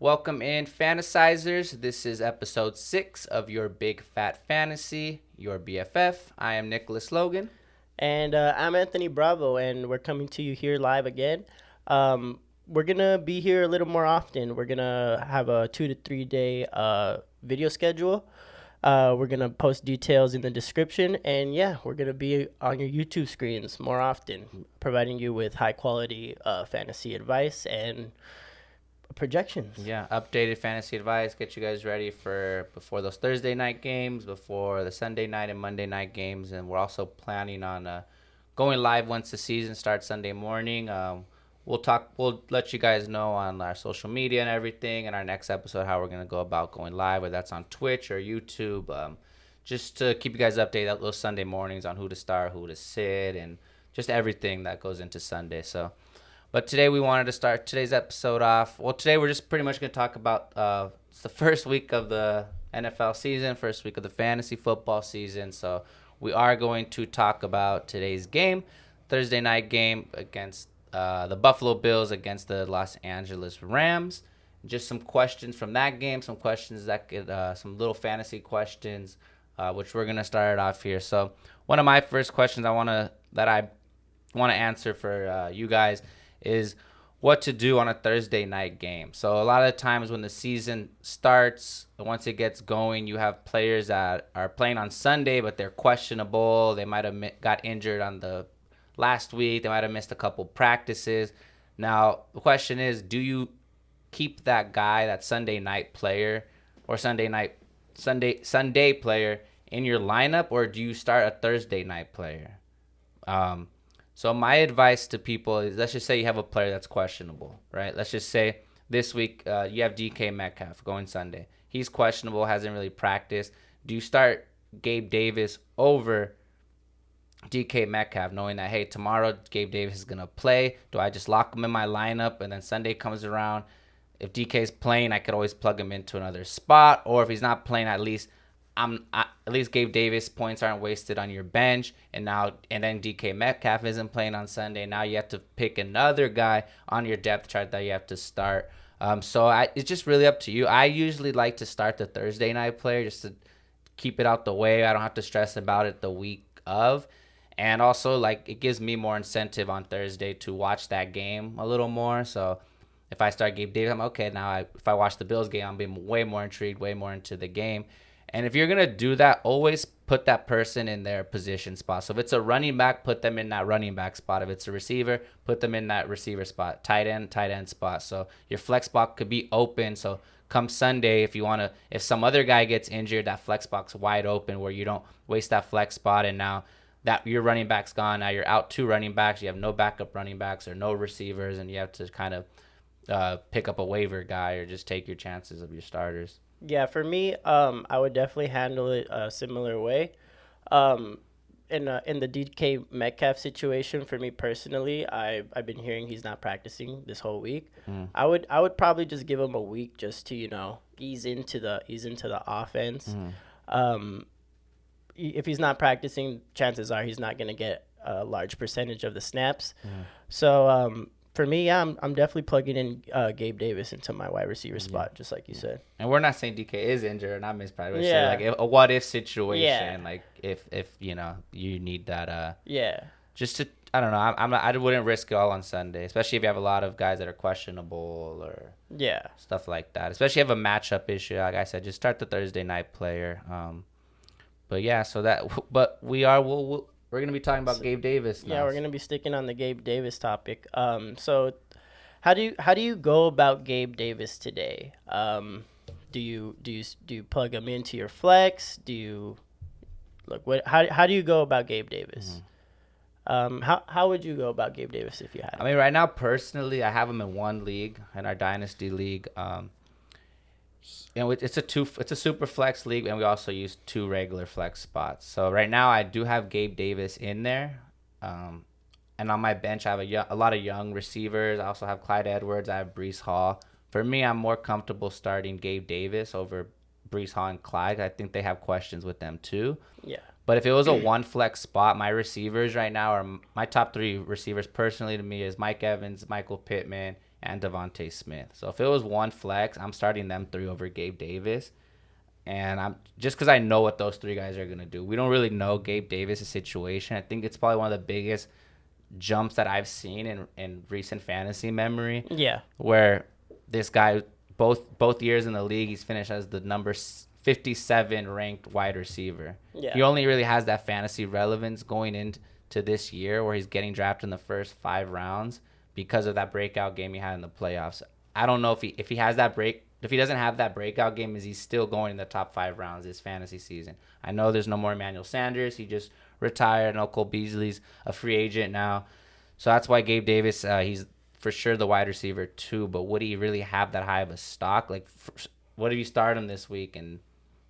Welcome in, fantasizers. This is episode 6 of your Big Fat Fantasy, your BFF. I am Nicholas Logan. And I'm Anthony Bravo, and we're coming to you here live again. We're going to be here a little more often. We're going to have a 2 to 3 day video schedule. We're going to post details in the description. And yeah, we're going to be on your YouTube screens more often, providing you with high quality fantasy advice and projections. Yeah, updated fantasy advice. Get you guys ready for before those Thursday night games, before the Sunday night and Monday night games. And we're also planning on going live once the season starts Sunday morning. We'll let you guys know on our social media and everything in our next episode how we're going to go about going live, whether that's on Twitch or YouTube. Just to keep you guys updated those Sunday mornings on who to start, who to sit, and just everything that goes into Sunday. But today we wanted to start today's episode off. Well, today we're just pretty much going to talk about it's the first week of the NFL season, first week of the fantasy football season. So we are going to talk about today's game, Thursday night game against the Buffalo Bills against the Los Angeles Rams. Just some questions from that game, some questions that could, some little fantasy questions, which we're gonna start off here. So one of my first questions I want to answer for you guys is what to do on a Thursday night game. So a lot of times when the season starts, once it gets going, you have players that are playing on Sunday, but they're questionable. They might have got injured on the last week. They might have missed a couple practices. Now, the question is, do you keep that guy, that Sunday night player or Sunday player in your lineup, or do you start a Thursday night player? So my advice to people is, let's just say you have a player that's questionable, right? Let's just say this week you have DK Metcalf going Sunday. He's questionable, hasn't really practiced. Do you start Gabe Davis over DK Metcalf, knowing that, hey, tomorrow Gabe Davis is going to play? Do I just lock him in my lineup and then Sunday comes around? If DK's playing, I could always plug him into another spot. Or if he's not playing, at least Gabe Davis points aren't wasted on your bench. And then DK Metcalf isn't playing on Sunday. Now you have to pick another guy on your depth chart that you have to start. It's just really up to you. I usually like to start the Thursday night player just to keep it out the way. I don't have to stress about it the week of. And also, like, it gives me more incentive on Thursday to watch that game a little more. So if I start Gabe Davis, I'm okay. Now, if I watch the Bills game, I'm being way more intrigued, way more into the game. And if you're going to do that, always put that person in their position spot. So if it's a running back, put them in that running back spot. If it's a receiver, put them in that receiver spot. Tight end spot. So your flex spot could be open. So come Sunday, if some other guy gets injured, that flex spot's wide open where you don't waste that flex spot. And now that your running back's gone, now you're out 2 running backs. You have no backup running backs or no receivers, and you have to kind of pick up a waiver guy or just take your chances of your starters. Yeah, for me, I would definitely handle it a similar way. In the DK Metcalf situation, for me personally, I've been hearing he's not practicing this whole week. I would probably just give him a week just to ease into the offense. If he's not practicing, chances are he's not going to get a large percentage of the snaps. So for me, yeah, I'm definitely plugging in Gabe Davis into my wide receiver spot, just like you said. And we're not saying DK is injured or not missed practice. Yeah. Like a what if situation. Yeah. Like if you need that. Yeah. Just to, I don't know. I wouldn't risk it all on Sunday, especially if you have a lot of guys that are questionable or Yeah. stuff like that. Especially if you have a matchup issue. Like I said, just start the Thursday night player. But yeah, we're gonna be talking about Gabe Davis now. Yeah, we're gonna be sticking on the Gabe Davis topic. So how do you go about Gabe Davis today? Do you plug him into your flex? How do you go about Gabe Davis? How would you go about Gabe Davis if you had him? I mean, right now, personally, I have him in one league, in our dynasty league. It's a super flex league, and we also use 2 regular flex spots. So right now, I do have Gabe Davis in there, and on my bench, I have a lot of young receivers. I also have Clyde Edwards. I have Breece Hall. For me, I'm more comfortable starting Gabe Davis over Breece Hall and Clyde. I think they have questions with them too. Yeah. But if it was a one flex spot, my receivers right now are my top 3 receivers personally to me is Mike Evans, Michael Pittman, and Devontae Smith. So if it was one flex, I'm starting them three over Gabe Davis. And I'm just because I know what those three guys are gonna do. We don't really know Gabe Davis' situation. I think it's probably one of the biggest jumps that I've seen in recent fantasy memory. Yeah. Where this guy both years in the league, he's finished as the number 57 ranked wide receiver. Yeah. He only really has that fantasy relevance going into this year where he's getting drafted in the first 5 rounds because of that breakout game he had in the playoffs. I don't know if he has that break. If he doesn't have that breakout game, is he still going in the top 5 rounds this fantasy season? I know there's no more Emmanuel Sanders. He just retired. No Cole Beasley's a free agent now. So that's why Gabe Davis, he's for sure the wide receiver too. But would he really have that high of a stock? Like, what if you start him this week? And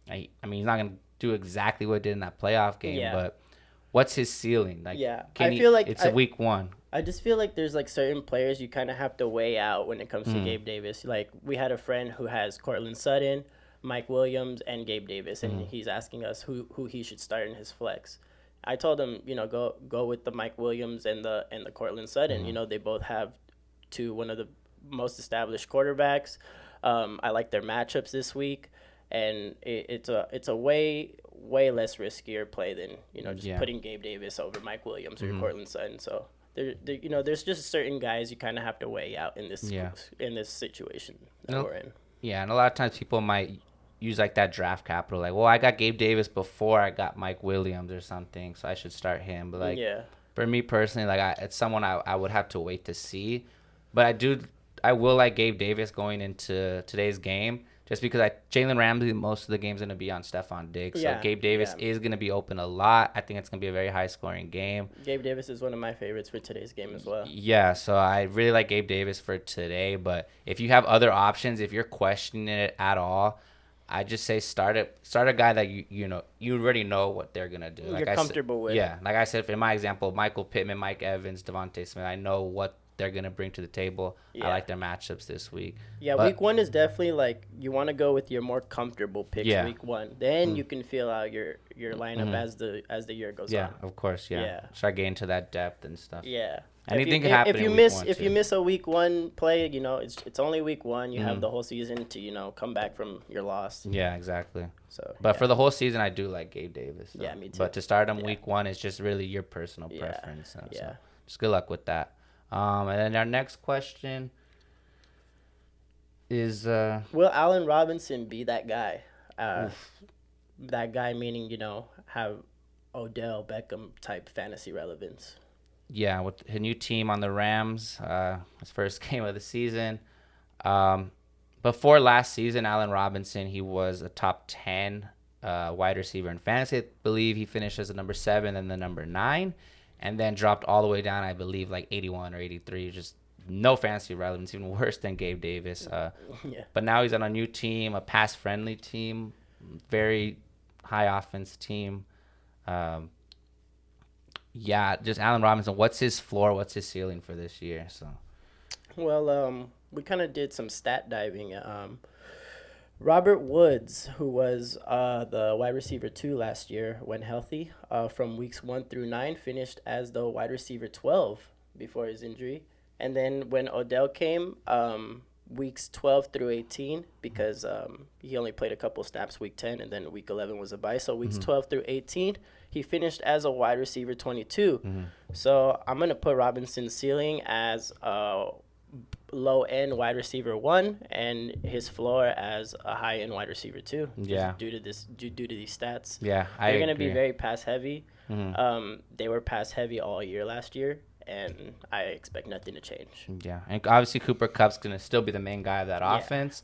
I mean, he's not going to do exactly what he did in that playoff game. But what's his ceiling? Like, I feel like it's a week one. I just feel like there's like certain players you kind of have to weigh out when it comes to Gabe Davis. Like we had a friend who has Cortland Sutton, Mike Williams, and Gabe Davis, and he's asking us who he should start in his flex. I told him, go with the Mike Williams and the Cortland Sutton. They both have one of the most established quarterbacks. I like their matchups this week, and it's a way less riskier play than just putting Gabe Davis over Mike Williams or Cortland Sutton. So. There's just certain guys you kind of have to weigh out in this situation that we're in. Yeah, and a lot of times people might use like that draft capital, like, well, I got Gabe Davis before I got Mike Williams or something, so I should start him. But like, for me personally, like, it's someone I would have to wait to see. But I will like Gabe Davis going into today's game. Just because Jalen Ramsey, most of the game's going to be on Stephon Diggs. So Gabe Davis is going to be open a lot. I think it's going to be a very high-scoring game. Gabe Davis is one of my favorites for today's game as well. Yeah, so I really like Gabe Davis for today. But if you have other options, if you're questioning it at all, I just say start a guy that you already know what they're going to do. You're comfortable with. Yeah, like I said, in my example, Michael Pittman, Mike Evans, Devontae Smith, I know what they're going to bring to the table. I like their matchups this week. Yeah, week one is definitely like you want to go with your more comfortable picks week one. Then you can feel out your lineup as the year goes on. Yeah, of course, Start getting to that depth and stuff. Yeah. Anything can happen if you miss a week one play, it's only week one. You have the whole season to, come back from your loss. Yeah, exactly. But for the whole season, I do like Gabe Davis. So. Yeah, me too. But to start him week one is just really your personal preference. So just good luck with that. And then our next question is... will Allen Robinson be that guy? That guy meaning, have Odell Beckham type fantasy relevance. Yeah, with his new team on the Rams, his first game of the season. Before last season, Allen Robinson, he was a top 10 wide receiver in fantasy. I believe he finished as a number 7 and the number 9. And then dropped all the way down, I believe, like 81 or 83. Just no fantasy relevance, even worse than Gabe Davis. But now he's on a new team, a pass-friendly team, very high offense team. Just Allen Robinson. What's his floor? What's his ceiling for this year? So, well, we kind of did some stat diving. Robert Woods, who was the wide receiver 2 last year when healthy, from weeks 1 through 9, finished as the wide receiver 12 before his injury. And then when Odell came, weeks 12 through 18, because he only played a couple snaps week 10, and then week 11 was a bye. So weeks 12 through 18, he finished as a wide receiver 22. So I'm going to put Robinson's ceiling as low end wide receiver 1 and his floor as a high end wide receiver 2. Due to these stats. Yeah, they're going to be very pass heavy. They were pass heavy all year last year, and I expect nothing to change. Yeah, and obviously Cooper Kupp's going to still be the main guy of that offense.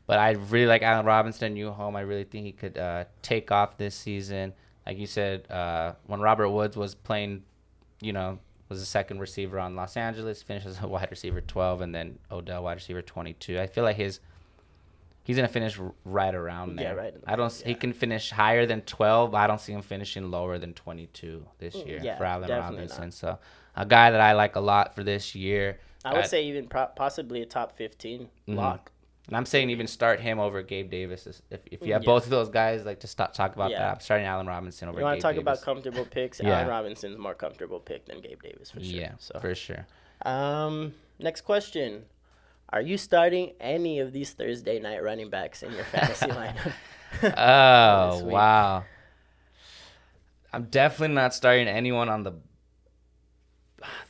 But I really like Allen Robinson, new home. I really think he could take off this season. Like you said, when Robert Woods was playing, was the second receiver on Los Angeles, finished as a wide receiver 12, and then Odell wide receiver 22. I feel like he's gonna finish right around there. Yeah, right. He can finish higher than 12, but I don't see him finishing lower than 22 this year for Allen Robinson. Not. So a guy that I like a lot for this year. I would say even possibly a top 15 lock. And I'm saying even start him over Gabe Davis. If you have both of those guys, like, just talk about that. I'm starting Allen Robinson over Gabe Davis. You want to talk about comfortable picks? Allen Robinson's more comfortable pick than Gabe Davis, for sure. Yeah, for sure. Next question. Are you starting any of these Thursday night running backs in your fantasy lineup for Oh, this week? wow. I'm definitely not starting anyone on the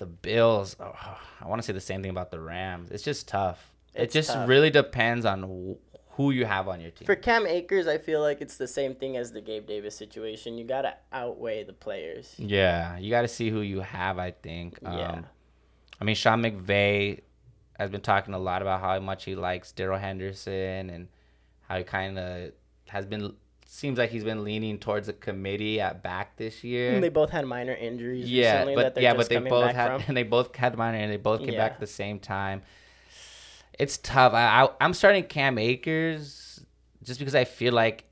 Bills. Oh, I want to say the same thing about the Rams. It's just tough. It It's just tough. really depends on who you have on your For team. Cam Akers, I feel like it's the same thing as the Gabe Davis situation. You gotta outweigh the players. Yeah, you got to see who you have, I think. Yeah. I mean, Sean McVay has been talking a lot about how much he likes Daryl Henderson and how he kind of has been seems like he's been leaning towards a committee at back this year. They both had minor injuries Yeah, recently that but they're yeah, but just they coming both back had from. and they both had minor and they both came back Yeah. at the same time. It's tough. I'm starting Cam Akers just because I feel like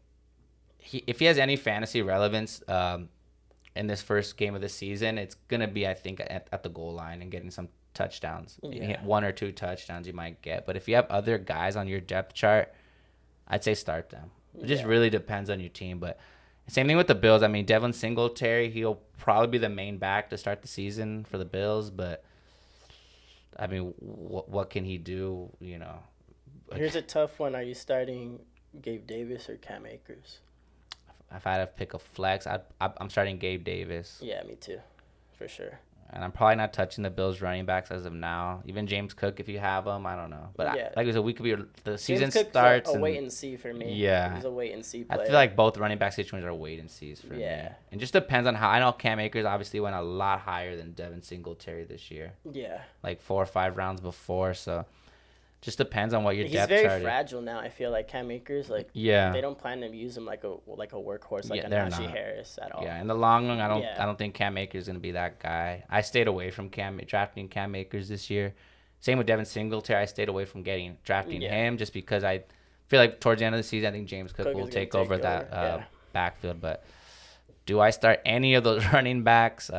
if he has any fantasy relevance in this first game of the season, it's gonna be I think at the goal line and getting some touchdowns. Yeah. One or two touchdowns you might get, but if you have other guys on your depth chart, I'd say start them. It just Yeah. really depends on your team, but same thing with the Bills. I mean, Devin Singletary, he'll probably be the main back to start the season for the Bills, but I mean, what can he do? You know, like, Here's a tough one. Are you starting Gabe Davis or Cam Akers? if I had to pick a flex, I'm starting Gabe Davis, Yeah, me too. For sure. and I'm probably not touching the Bills running backs as of now. Even James Cook, if you have him, I don't know. But Yeah. like I said, we could be the season James Cook's starts a and wait and see for me. yeah. He's a wait and see I player. feel like both running back situations are wait and sees for me. Yeah. It just depends on how. I know Cam Akers obviously went a lot higher than Devin Singletary this year, Yeah. like 4 or 5 rounds before. So just depends on what your He's depth very chart is. fragile now. I feel like Cam Akers, like Yeah, they don't plan to use him like a workhorse like Yeah, a they're Najee not. Harris at all. yeah. In the long run, Yeah. I don't think Cam Akers is gonna be that guy. I stayed away from drafting Cam Akers this year. Same with Devin Singletary. I stayed away from drafting Yeah. him just because I feel like towards the end of the season, I think James Cook Cook will is gonna take over take that over, yeah. backfield. But do I start any of those running backs?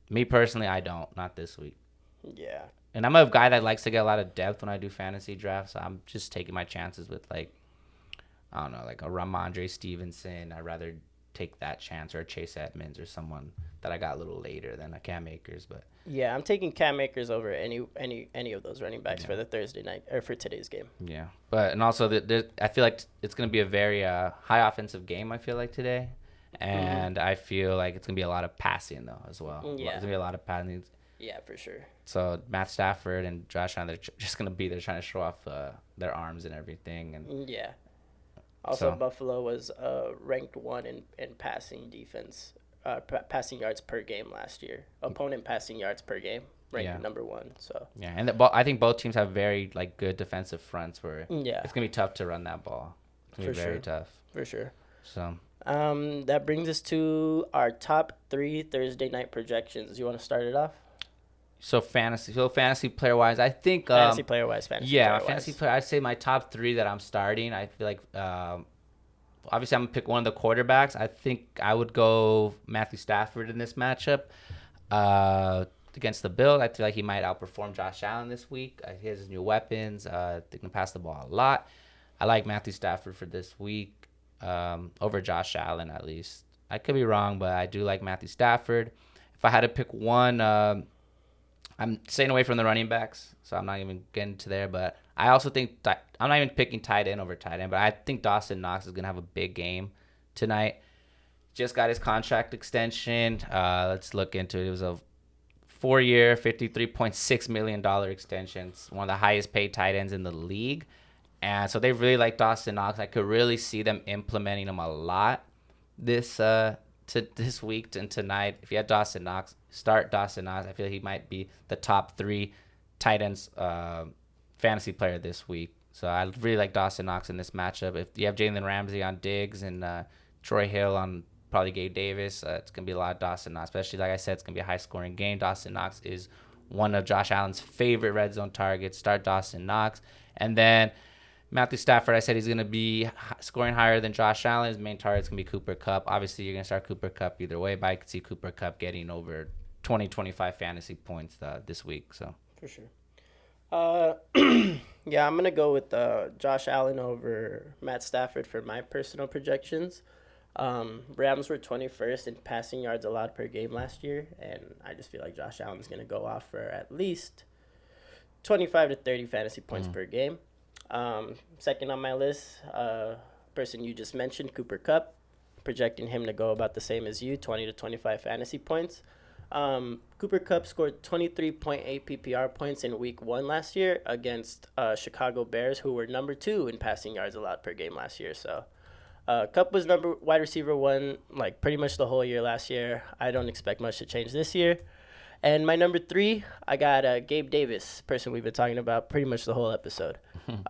Me personally, I don't. Not this week. Yeah. And I'm a guy that likes to get a lot of depth when I do fantasy drafts. So I'm just taking my chances with like, I don't know, like a Ramondre Stevenson. I'd rather take that chance or a Chase Edmonds or someone that I got a little later than a Cam Akers. But Yeah, I'm taking Cam Akers over any of those running backs Yeah. for the Thursday night or for today's game. yeah, and also I feel like it's gonna be a very high offensive game. I feel like today, and I feel like it's gonna be a lot of passing though as well. Yeah. It's gonna be a lot of passing. Yeah, for sure. So Matt Stafford and Josh Allen, they're just gonna be there trying to show off their arms and everything. And Yeah. Also, So- Buffalo was ranked one in passing defense, passing yards per game last year. Opponent passing yards per game, ranked Yeah. number one. So yeah, and I think both teams have very like good defensive fronts where yeah, it's gonna be tough to run that ball. It's gonna be For very sure. tough. for sure. So That brings us to our top 3 Thursday night projections. You want to start it off? fantasy player wise, I think Fantasy player wise, fantasy yeah, player my fantasy wise. player. I'd say my top 3 that I'm starting. I feel like obviously I'm gonna pick one of the quarterbacks. I think I would go Matthew Stafford in this matchup against the Bills. I feel like he might outperform Josh Allen this week. He has his new weapons. They can pass the ball a lot. I like Matthew Stafford for this week over Josh Allen at least. I could be wrong, but I do like Matthew Stafford. If I had to pick one, I'm staying away from the running backs, so I'm not even getting to there. But I also think I'm not even picking tight end over tight end, but I think Dawson Knox is going to have a big game tonight. Just got his contract extension. Let's look into it. It was a 4-year, $53.6 million extension. It's one of the highest paid tight ends in the league. And so they really like Dawson Knox. I could really see them implementing him a lot this week and tonight. If you had Dawson Knox, start Dawson Knox. I feel he might be the top 3 tight ends fantasy player this week. So I really like Dawson Knox in this matchup. If you have Jalen Ramsey on Diggs and Troy Hill on probably Gabe Davis, it's going to be a lot of Dawson Knox. Especially, like I said, it's going to be a high-scoring game. Dawson Knox is one of Josh Allen's favorite red zone targets. Start Dawson Knox. And then Matthew Stafford, I said he's going to be scoring higher than Josh Allen. His main target's going to be Cooper Kupp. Obviously, you're going to start Cooper Kupp either way, but I could see Cooper Kupp getting over 25 fantasy points this week. So For sure. Yeah, I'm going to go with Josh Allen over Matt Stafford for my personal projections. Rams were 21st in passing yards allowed per game last year, and I just feel like Josh Allen's going to go off for at least 25 to 30 fantasy points per game. Second on my list, person you just mentioned, Cooper Kupp, projecting him to go about the same as you, 20 to 25 fantasy points. Cooper Kupp scored 23.8 PPR points in week 1 last year against Chicago Bears, who were number 2 in passing yards allowed per game last year. So Kupp was number wide receiver 1 like pretty much the whole year last year. I don't expect much to change this year. And my number 3, I got Gabe Davis, person we've been talking about pretty much the whole episode.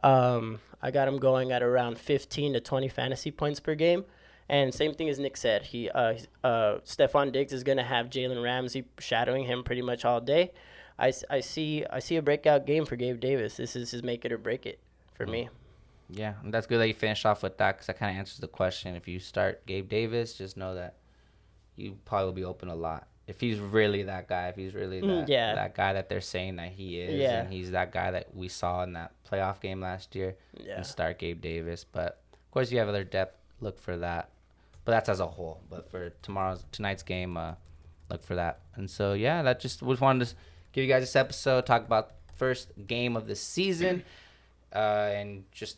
I got him going at around 15 to 20 fantasy points per game. And same thing as Nick said, Stephon Diggs is going to have Jalen Ramsey shadowing him pretty much all day. I see a breakout game for Gabe Davis. This is his make it or break it for me. Yeah, and that's good that you finish off with that because that kind of answers the question. If you start Gabe Davis, just know that you probably will be open a lot. If he's really that guy, if he's really that guy that they're saying that he is, and he's that guy that we saw in that playoff game last year, you start Gabe Davis. But, of course, you have other depth. Look for that. But that's as a whole. But for tonight's game, look for that. And so, yeah, that just was wanted to give you guys this episode, talk about first game of the season, and just,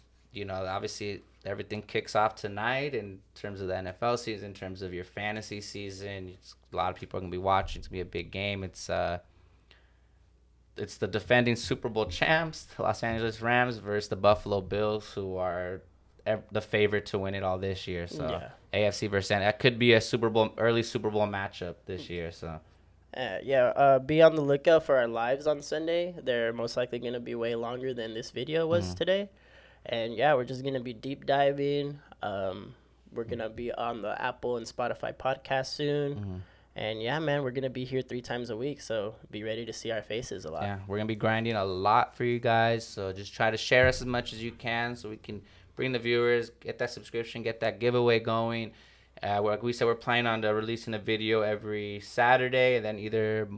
obviously everything kicks off tonight in terms of the NFL season, in terms of your fantasy season. A lot of people are going to be watching. It's going to be a big game. It's the defending Super Bowl champs, the Los Angeles Rams, versus the Buffalo Bills, who are the favorite to win it all this year. So AFC versus that could be a early Super Bowl matchup this year. So be on the lookout for our lives on Sunday. They're most likely going to be way longer than this video was today. And we're just going to be deep diving. We're going to be on the Apple and Spotify podcast soon. And man, we're going to be here 3 times a week. So be ready to see our faces a lot. Yeah, we're going to be grinding a lot for you guys. So just try to share us as much as you can so we can bring the viewers, get that subscription, get that giveaway going. Like we said, we're planning on releasing a video every Saturday, and then either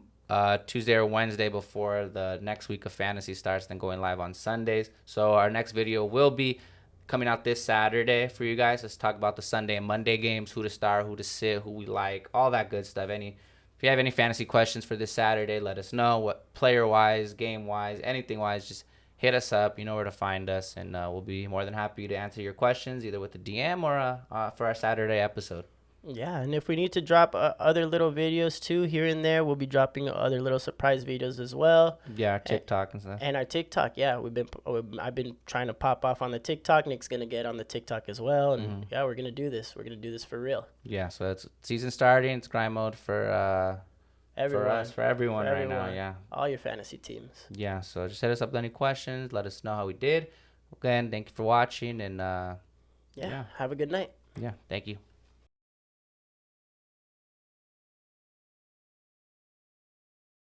Tuesday or Wednesday before the next week of fantasy starts, then going live on Sundays. So our next video will be coming out this Saturday for you guys. Let's talk about the Sunday and Monday games, who to start, who to sit, who we like, all that good stuff. If you have any fantasy questions for this Saturday, let us know. What player-wise, game-wise, anything-wise, just hit us up. You know where to find us, and we'll be more than happy to answer your questions either with a DM or for our Saturday episode. Yeah, and if we need to drop other little videos too here and there, we'll be dropping other little surprise videos as well. Yeah, our TikTok and stuff. And our TikTok, I've been trying to pop off on the TikTok. Nick's gonna get on the TikTok as well, and we're gonna do this. We're gonna do this for real. Yeah, so it's season starting. It's grind mode for everyone right now. Yeah, all your fantasy teams. Yeah, so just hit us up with any questions. Let us know how we did. Again, thank you for watching, and have a good night. Yeah, thank you.